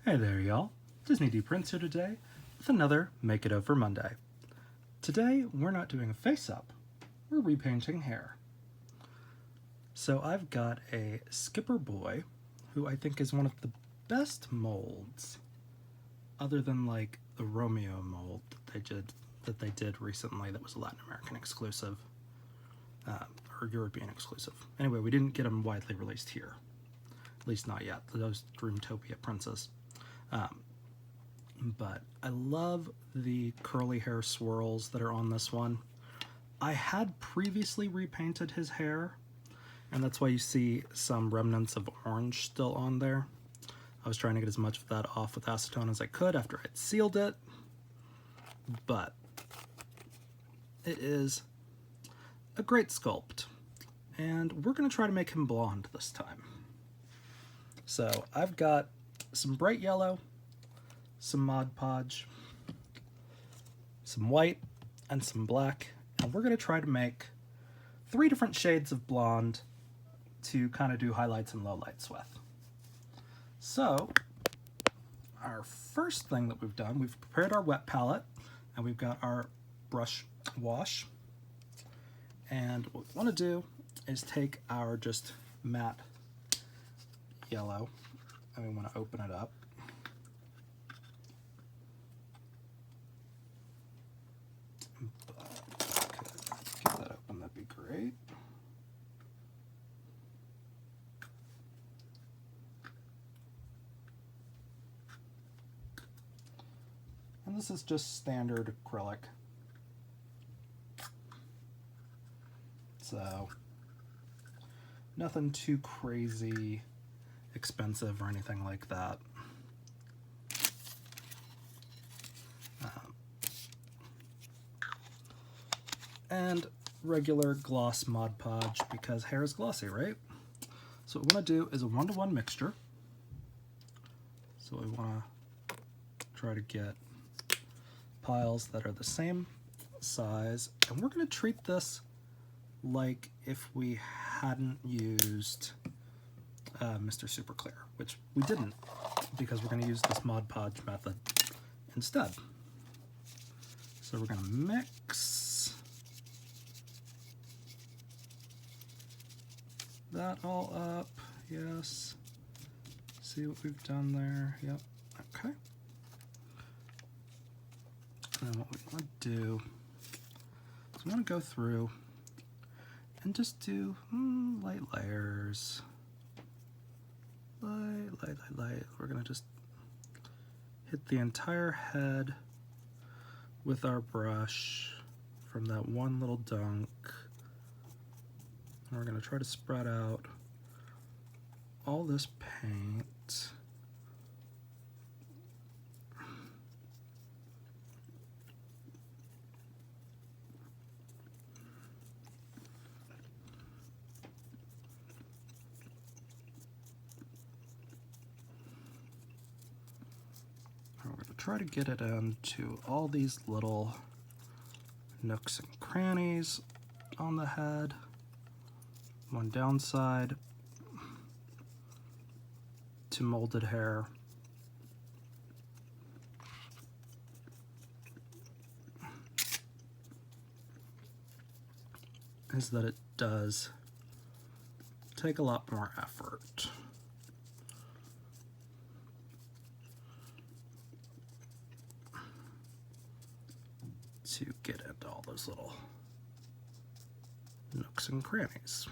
Hey there, y'all. Disney D Prince here today with another Make It Over Monday. Today, we're not doing a face-up, we're repainting hair. So I've got a Skipper Boy, who I think is one of the best molds, other than like the Romeo mold that they did recently that was a Latin American exclusive, or European exclusive. Anyway, we didn't get them widely released here. At least not yet, those Dreamtopia princes. But I love the curly hair swirls that are on this one. I had previously repainted his hair, and that's why you see some remnants of orange still on there. I was trying to get as much of that off with acetone as I could after I'd sealed it, but it is a great sculpt, and we're going to try to make him blonde this time. So I've got some bright yellow, some Mod Podge, some white, and some black, and we're going to try to make 3 different shades of blonde to kind of do highlights and lowlights with. So our first thing that we've done, we've prepared our wet palette, and we've got our brush wash, and what we want to do is take our just matte yellow, and we want to open it up. Get that open, that'd be great. And this is just standard acrylic. So nothing too crazy expensive or anything like that. And regular gloss Mod Podge, because hair is glossy, right? So what we want to do is a 1-to-1 mixture. So we want to try to get piles that are the same size, and we're going to treat this like if we hadn't used Mr. Super Clear, which we didn't, because we're going to use this Mod Podge method instead. So we're going to mix that all up. Yes. See what we've done there? Yep. Okay. And what we want to do is we want to go through and just do light layers. Light. We're going to just hit the entire head with our brush from that one little dunk. And we're going to try to spread out all this paint. Try to get it into all these little nooks and crannies on the head. One downside to molded hair is that it does take a lot more effort. To get into all those little nooks and crannies.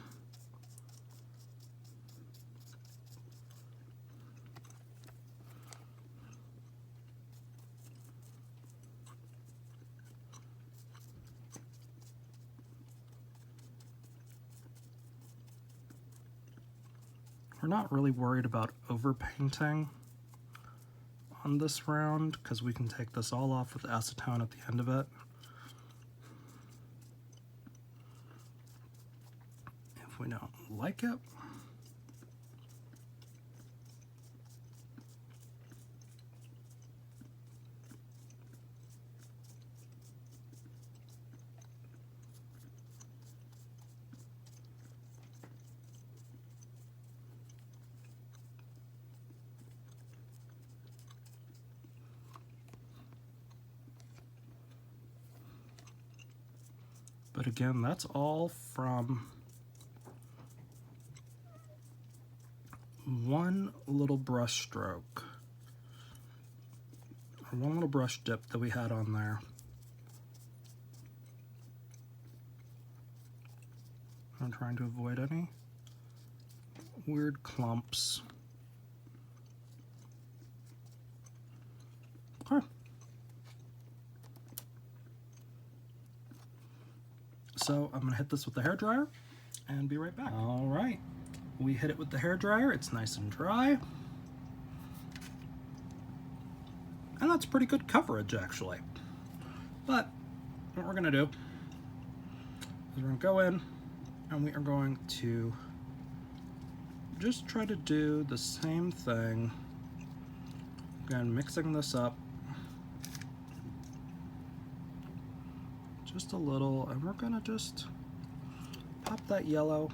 We're not really worried about overpainting on this round because we can take this all off with acetone at the end of it. If we don't like it, But again, that's all from one little brush stroke, or one little brush dip that we had on there. I'm trying to avoid any weird clumps. Okay. So I'm gonna hit this with the hairdryer and be right back. All right, we hit it with the hairdryer. It's nice and dry. And that's pretty good coverage, actually. But what we're gonna do is we're gonna go in and we are going to just try to do the same thing. Again, mixing this up just a little, and we're gonna just pop that yellow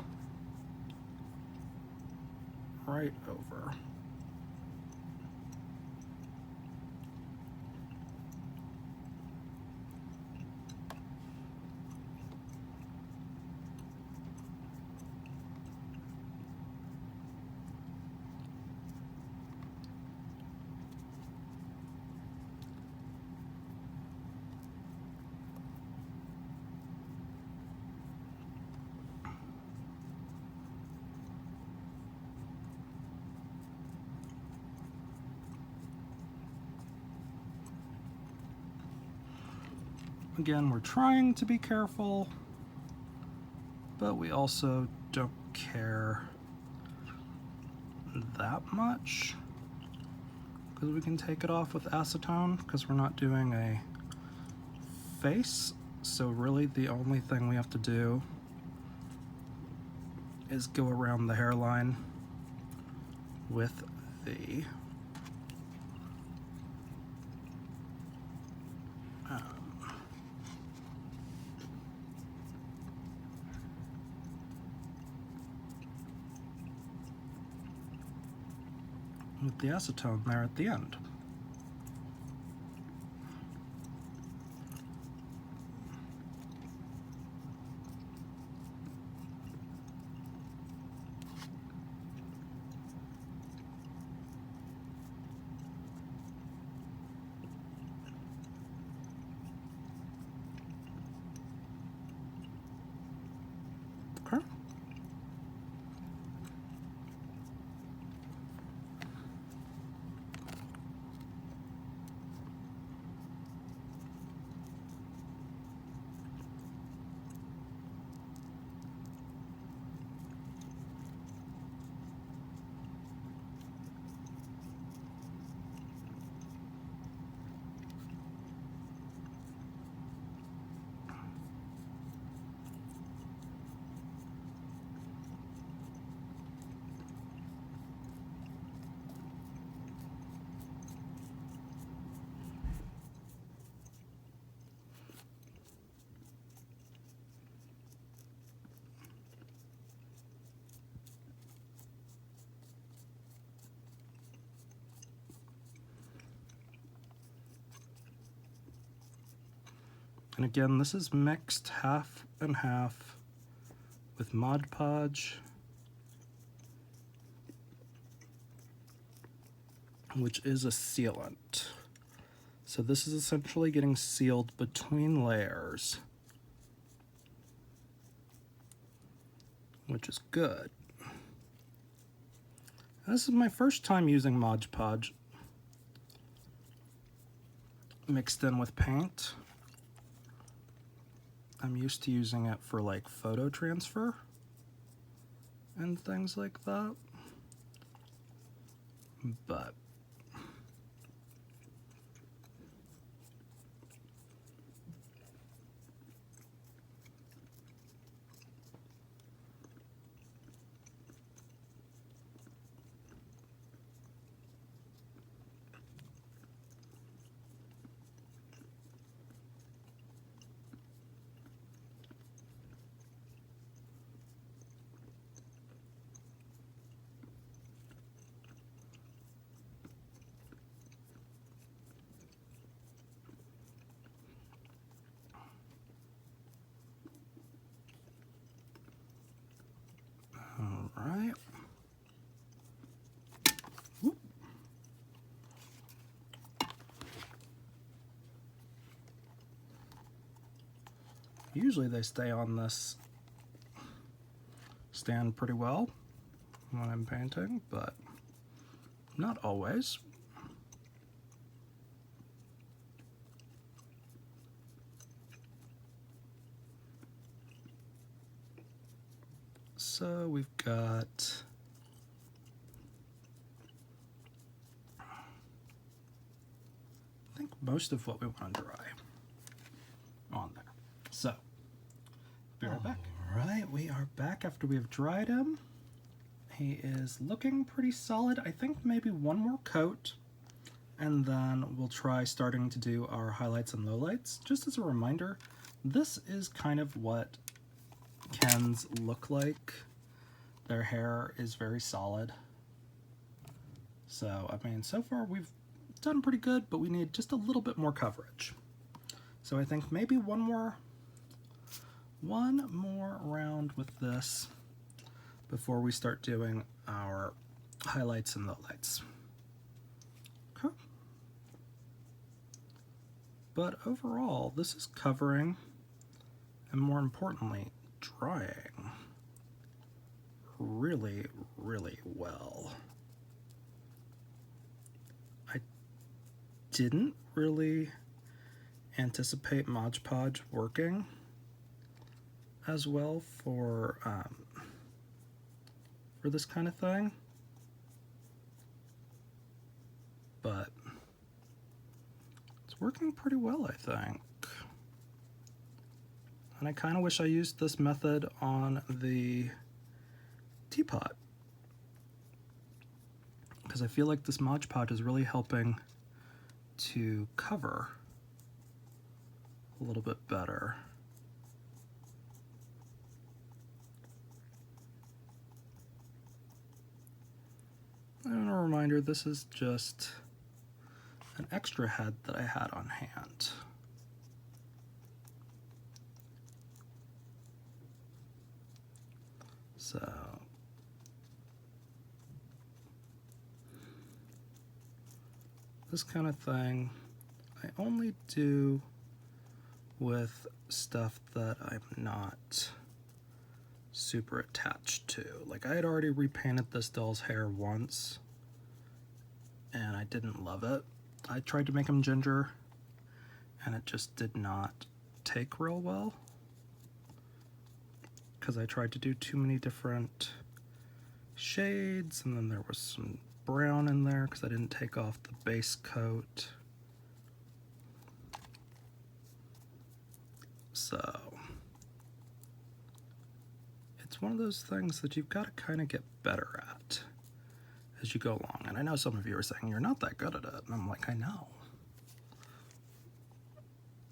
right over. Again, we're trying to be careful, but we also don't care that much because we can take it off with acetone because we're not doing a face. So really the only thing we have to do is go around the hairline with the acetone there at the end. Okay. And again, this is mixed half and half with Mod Podge, which is a sealant. So this is essentially getting sealed between layers, which is good. This is my first time using Mod Podge mixed in with paint. I'm used to using it for like photo transfer and things like that, but right. Whoop. Usually they stay on this stand pretty well when I'm painting, but not always. So we've got I think most of what we want to dry on there. So be right back. All right, we are back after we have dried him. He is looking pretty solid. I think maybe one more coat, and then we'll try starting to do our highlights and lowlights. Just as a reminder, this is kind of what Kens look like. Their hair is very solid. So, I mean, so far we've done pretty good, but we need just a little bit more coverage. So I think maybe one more round with this before we start doing our highlights and lowlights. Okay. But overall, this is covering, and more importantly, drying really, really well. I didn't really anticipate Mod Podge working as well for this kind of thing, but it's working pretty well, I think. And I kind of wish I used this method on the teapot, because I feel like this Mod Podge is really helping to cover a little bit better. And a reminder, this is just an extra head that I had on hand. So this kind of thing I only do with stuff that I'm not super attached to. Like, I had already repainted this doll's hair once and I didn't love it. I tried to make him ginger and it just did not take real well because I tried to do too many different shades, and then there was some brown in there because I didn't take off the base coat. So it's one of those things that you've got to kind of get better at as you go along. And I know some of you are saying you're not that good at it, and I'm like, I know.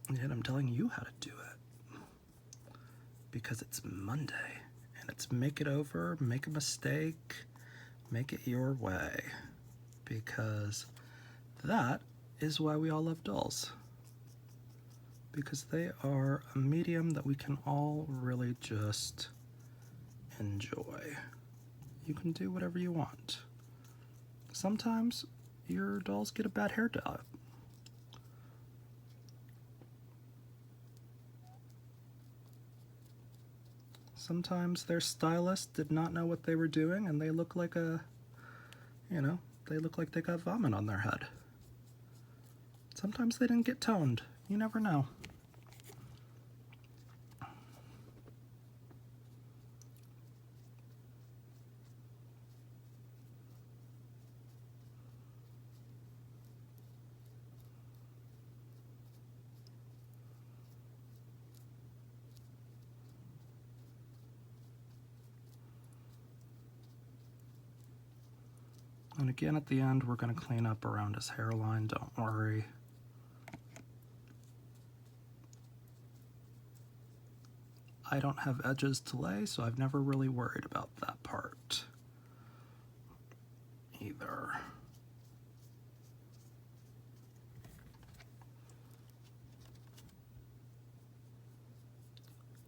And yet I'm telling you how to do it. Because it's Monday, and it's make it over, make a mistake, make it your way. Because that is why we all love dolls. Because they are a medium that we can all really just enjoy. You can do whatever you want. Sometimes your dolls get a bad hair dye. Sometimes their stylist did not know what they were doing and they look like a, you know, they look like they got vomit on their head. Sometimes they didn't get toned. You never know. And again, at the end, we're going to clean up around his hairline, don't worry. I don't have edges to lay, so I've never really worried about that part either.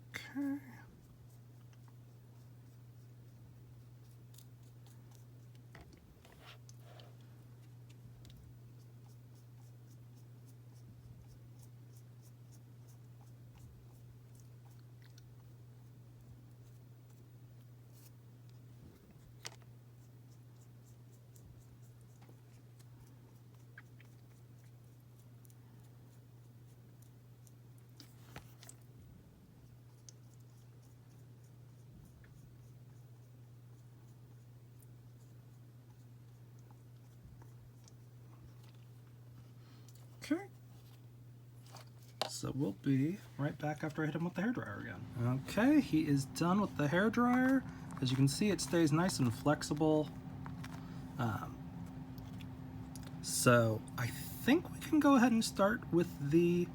Okay. Okay. So we'll be right back after I hit him with the hairdryer again. Okay, he is done with the hairdryer. As you can see, it stays nice and flexible. So I think we can go ahead and start with the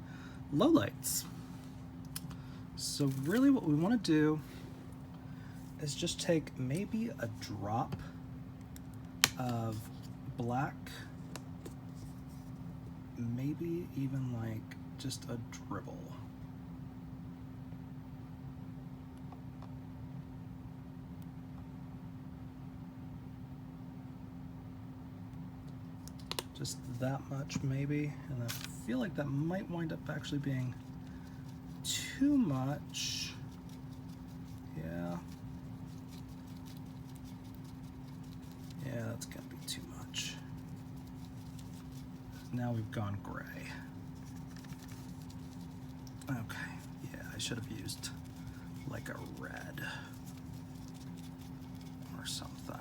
lowlights. So really what we want to do is just take maybe a drop of black, maybe even like just a dribble. Just that much maybe, and I feel like that might wind up actually being too much. Yeah. Yeah, that's gonna be too much. Now we've gone gray. Okay, yeah, I should have used like a red or something,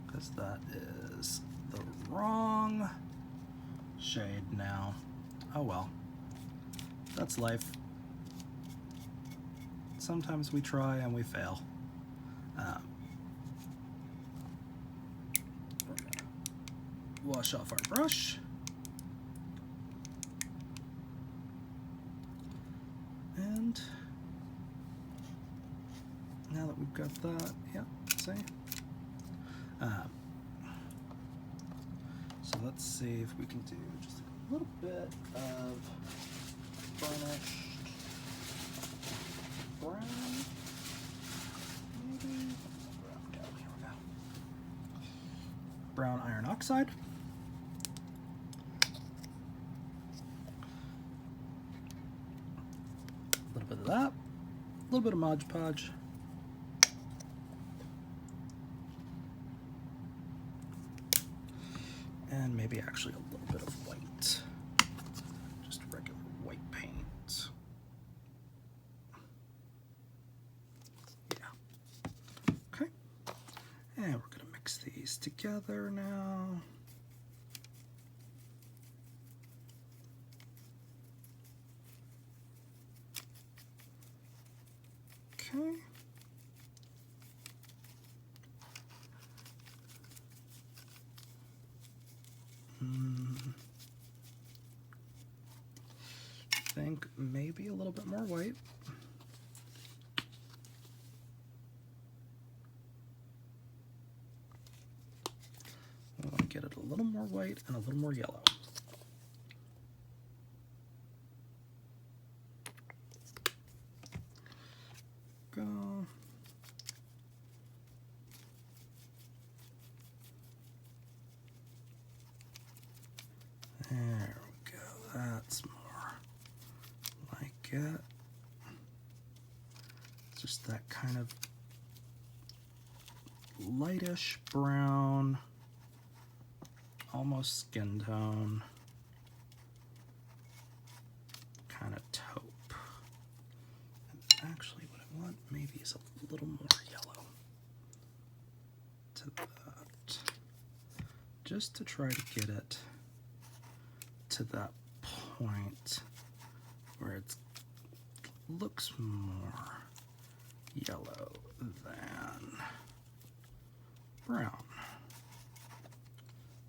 because that is the wrong shade now. Oh well, that's life. Sometimes we try and we fail. We're gonna wash off our brush. And now that we've got that, yeah, see? So let's see if we can do just a little bit of burnished brown, maybe? Here we go. Brown iron oxide. A little bit of that. A little bit of Mod Podge. And maybe actually a little bit of white. Just regular white paint. Yeah. Okay. And we're gonna mix these together now. Okay. I think maybe a little bit more white. I want to get it a little more white and a little more yellow. Go. There we go. That's more like it. Just that kind of lightish brown, almost skin tone, kind of taupe. And actually what I want maybe is a little more yellow to that, just to try to get it to that point where it looks more yellow than brown.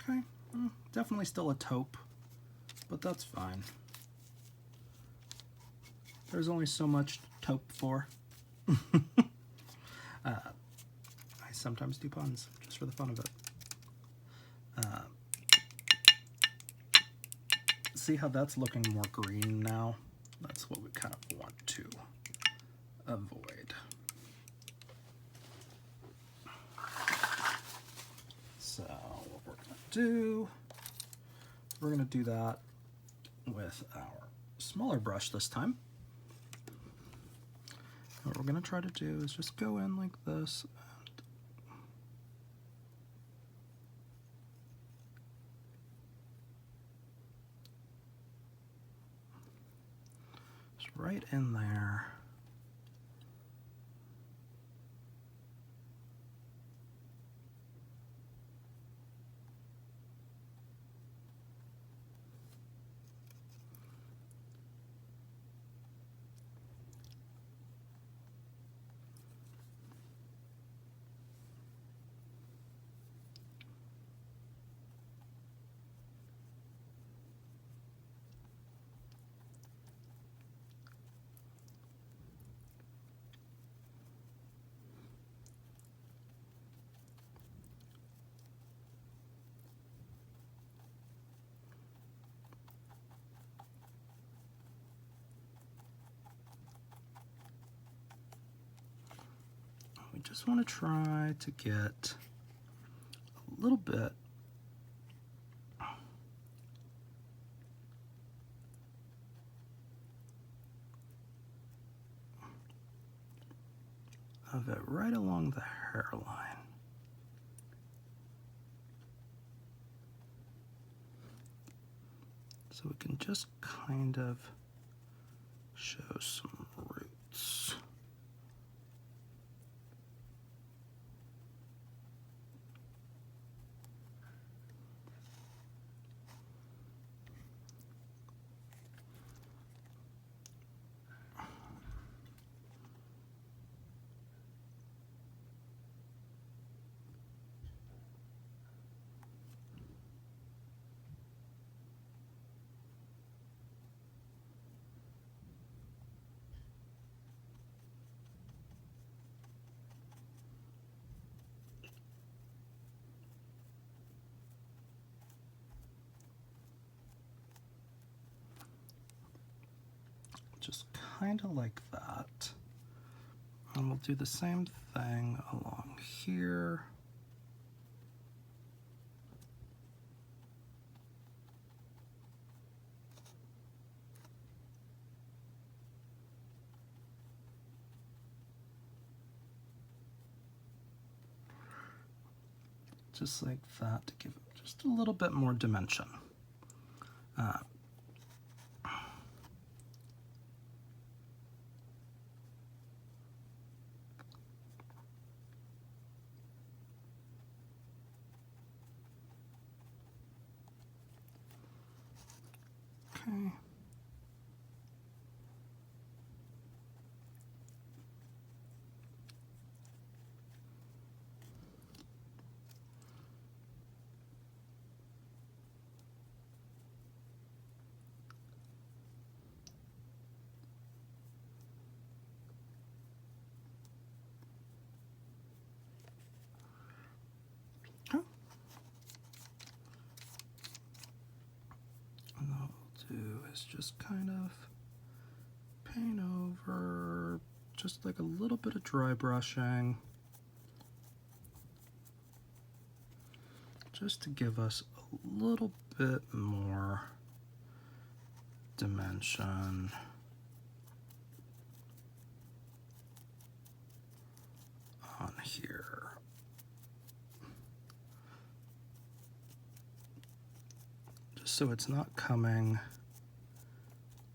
Okay, definitely still a taupe, but that's fine. There's only so much taupe for. I sometimes do puns, just for the fun of it. See how that's looking more green now? That's what we kind of want to avoid. So what we're gonna do, we're gonna do that with our smaller brush this time. What we're gonna try to do is just go in like this and just right in there. just want to try to get a little bit of it right along the hairline. So we can just kind of show some roots. Just kind of like that. And we'll do the same thing along here. Just like that to give it just a little bit more dimension. Okay. And what we'll do is just kind of paint over, just like a little bit of dry brushing, just to give us a little bit more dimension. On here. Just so it's not coming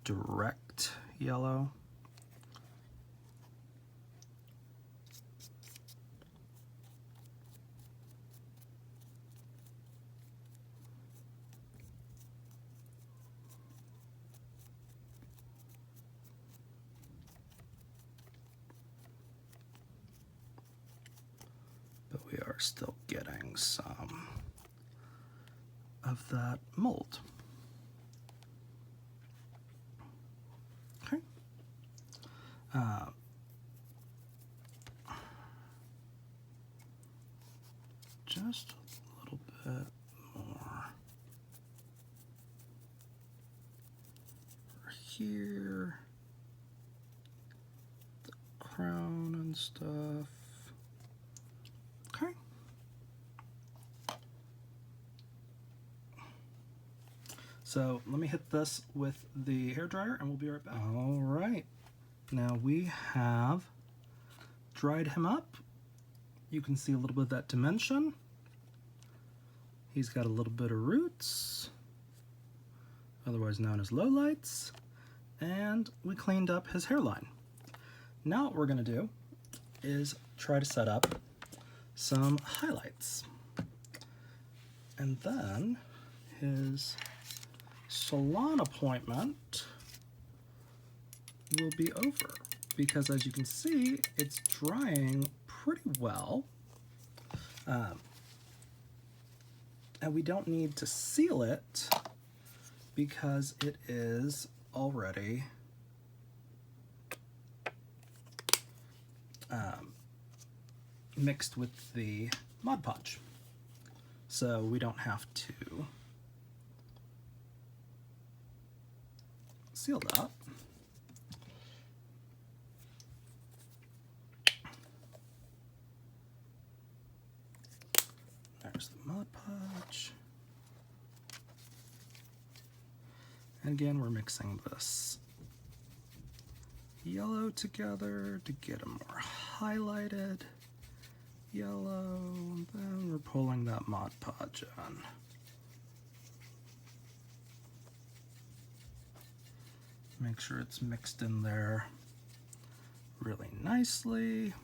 direct yellow. But we are still getting some of that mold. Okay. Just a little bit more over here, the crown and stuff. Okay. So let me hit this with the hairdryer and we'll be right back. All right, now we have dried him up. You can see a little bit of that dimension. He's got a little bit of roots, otherwise known as lowlights, and we cleaned up his hairline. Now what we're gonna do is try to set up some highlights. And then his salon appointment will be over, because as you can see, it's drying pretty well. And we don't need to seal it because it is already mixed with the Mod Podge. So we don't have to seal that. There's the Mod Podge. And again, we're mixing this yellow together to get a more highlighted yellow. And then we're pulling that Mod Podge in. Make sure it's mixed in there really nicely.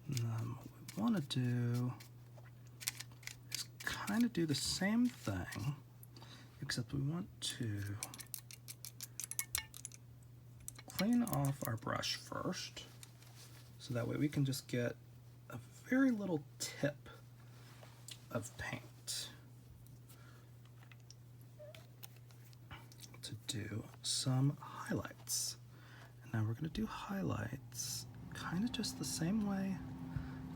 And then what we want to do is kind of do the same thing, except we want to clean off our brush first, so that way we can just get a very little tip of paint to do some highlights. And now we're going to do highlights kind of just the same way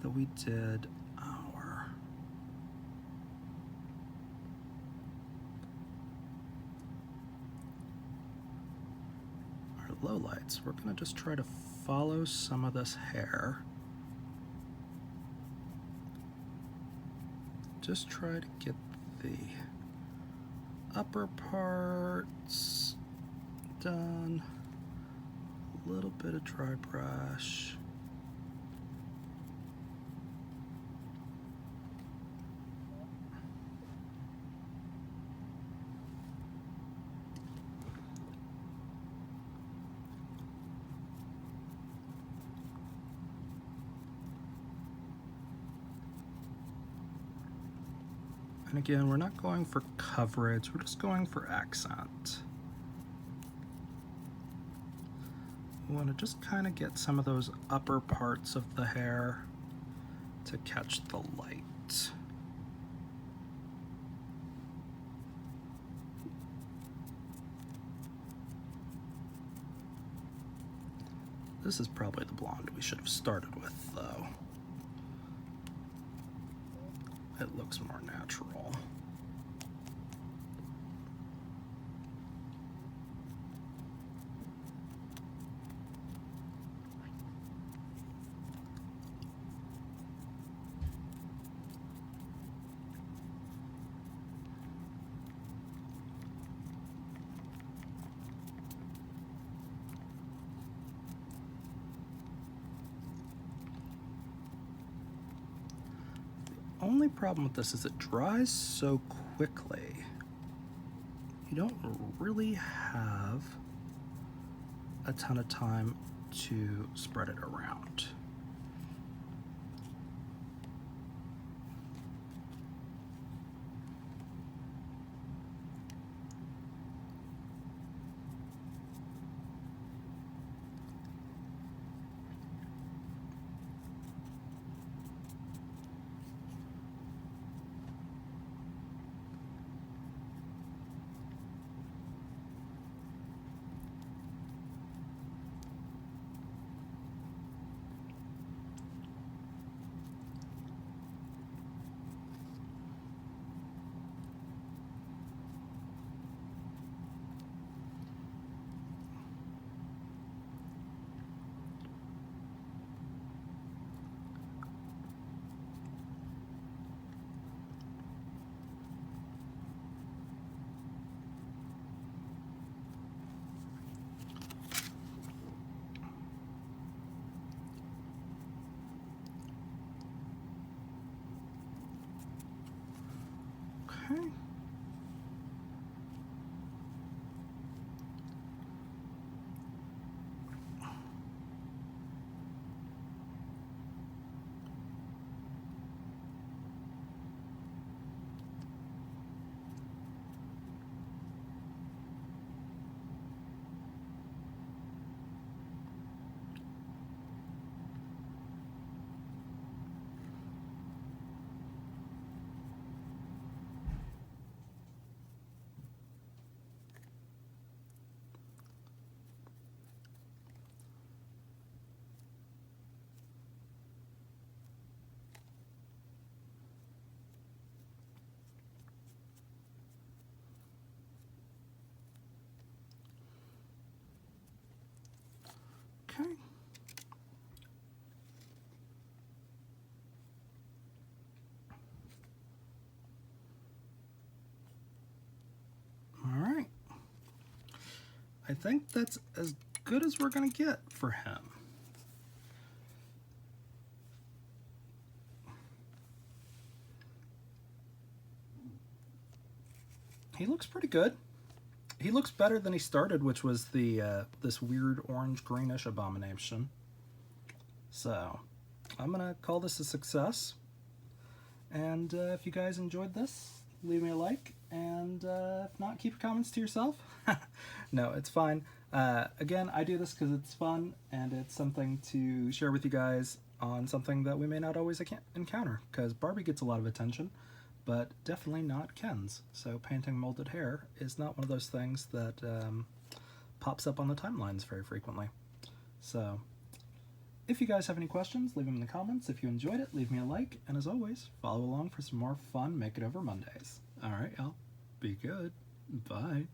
that we did our lowlights. We're going to just try to follow some of this hair. Just try to get the upper parts done. A little bit of dry brush. And again, we're not going for coverage, we're just going for accent. We want to just kind of get some of those upper parts of the hair to catch the light. This is probably the blonde we should have started with, though. It looks more natural. Only problem with this is it dries so quickly. You don't really have a ton of time to spread it around. Okay. I think that's as good as we're gonna get for him. He looks pretty good. He looks better than he started, which was the this weird orange greenish abomination. So I'm gonna call this a success. And if you guys enjoyed this, leave me a like, and if not, keep your comments to yourself. No, it's fine. Again, I do this because it's fun, and it's something to share with you guys on something that we may not always encounter, because Barbie gets a lot of attention, but definitely not Ken's. So painting molded hair is not one of those things that pops up on the timelines very frequently. So if you guys have any questions, leave them in the comments. If you enjoyed it, leave me a like, and as always, follow along for some more fun Make It Over Mondays. Alright, y'all. Be good. Bye.